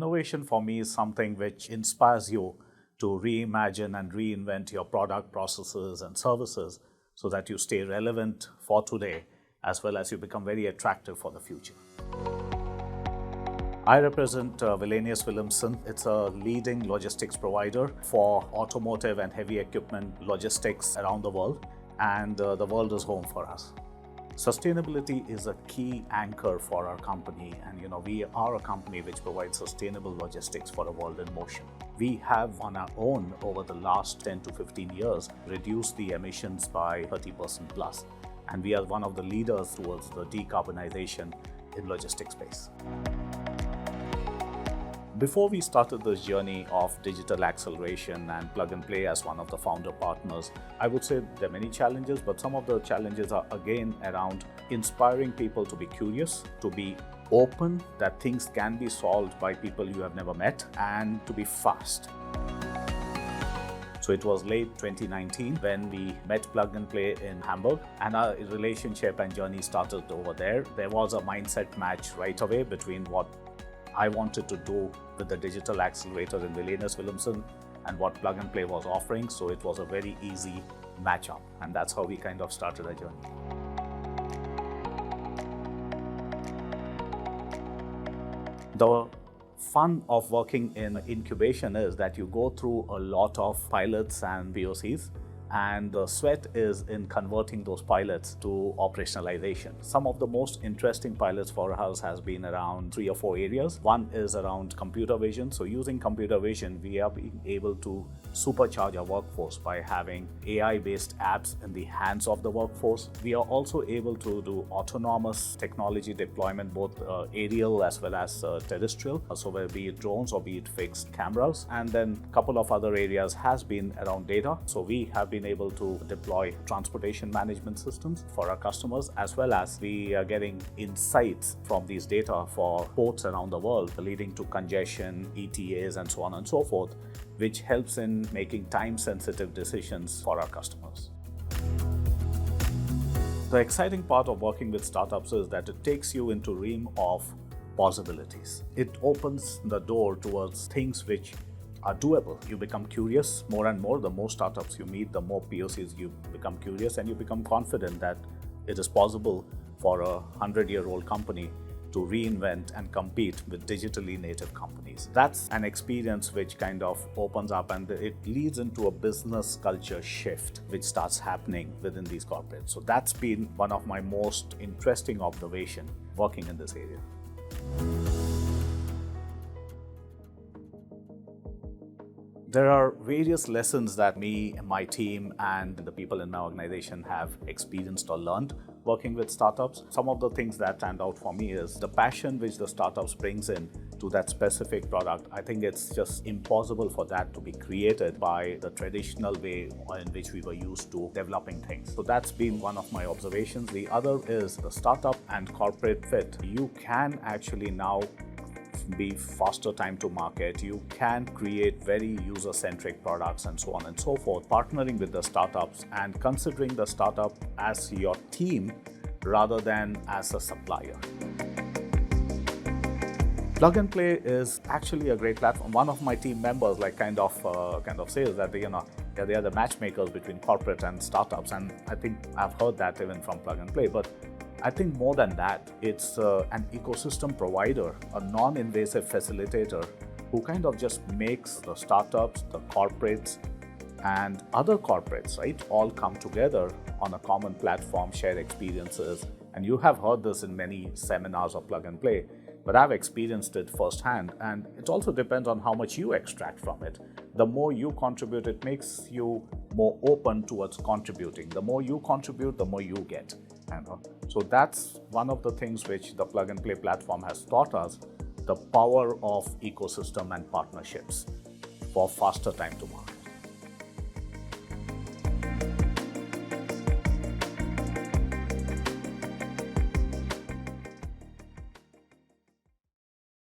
Innovation for me is something which inspires you to reimagine and reinvent your product, processes, and services so that you stay relevant for today as well as you become very attractive for the future. I represent Wallenius Wilhelmsen. It's a leading logistics provider for automotive and heavy equipment logistics around the world, and the world is home for us. Sustainability is a key anchor for our company, and we are a company which provides sustainable logistics for a world in motion. We have on our own over the last 10 to 15 years reduced the emissions by 30% plus, and we are one of the leaders towards the decarbonization in logistics space. Before we started this journey of digital acceleration and plug and play as one of the founder partners, I would say there are many challenges, but some of the challenges are again around inspiring people to be curious, to be open that things can be solved by people you have never met, and to be fast. So it was late 2019 when we met Plug and Play in Hamburg, and our relationship and journey started over there. There was a mindset match right away between what I wanted to do with the digital accelerator in Wallenius Wilhelmsen and what Plug and Play was offering. So it was a very easy match-up, and that's how we kind of started our journey. The fun of working in incubation is that you go through a lot of pilots and POCs, and the sweat is in converting those pilots to operationalization. Some of the most interesting pilots for us has been around 3 or 4 areas. One is around computer vision. So using computer vision, we are being able to supercharge our workforce by having AI-based apps in the hands of the workforce. We are also able to do autonomous technology deployment, both aerial as well as terrestrial. So whether be it drones or be it fixed cameras. And then a couple of other areas has been around data. So we have been able to deploy transportation management systems for our customers, as well as we are getting insights from these data for ports around the world, leading to congestion, ETAs, and so on and so forth, which helps in making time-sensitive decisions for our customers. The exciting part of working with startups is that it takes you into a realm of possibilities. It opens the door towards things which are doable. You become curious more and more. The more startups you meet, the more POCs you become curious, and you become confident that it is possible for a 100-year-old company to reinvent and compete with digitally native companies. That's an experience which kind of opens up, and it leads into a business culture shift which starts happening within these corporates. So that's been one of my most interesting observations working in this area. There are various lessons that me, my team, and the people in my organization have experienced or learned working with startups. Some of the things that stand out for me is the passion which the startups brings in to that specific product. I think it's just impossible for that to be created by the traditional way in which we were used to developing things. So that's been one of my observations. The other is the startup and corporate fit. You can actually now be faster time to market. You can create very user-centric products and so on and so forth, partnering with the startups and considering the startup as your team rather than as a supplier. Plug and Play is actually a great platform. One of my team members kind of says that they are the matchmakers between corporate and startups, and I think I've heard that even from Plug and Play. But I think more than that, it's an ecosystem provider, a non-invasive facilitator who kind of just makes the startups, the corporates, and other corporates, right, all come together on a common platform, share experiences. And you have heard this in many seminars of Plug and Play, but I've experienced it firsthand. And it also depends on how much you extract from it. The more you contribute, it makes you more open towards contributing. The more you contribute, the more you get. So that's one of the things which the Plug and Play platform has taught us, the power of ecosystem and partnerships for faster time to market.